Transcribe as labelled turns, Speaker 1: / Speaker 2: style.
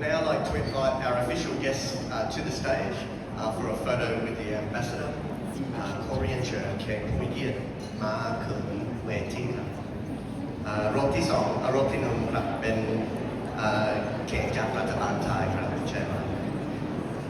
Speaker 1: now like to invite our official guests to the stage for a photo with the ambassador. ขอเรียนเชิญแขกผู้มีเกียรติมาขึ้นเวทีครับรอบที่สองรอบที่หนึ่งครับเป็นแขกจากรัฐบาลไทยครับเชิญ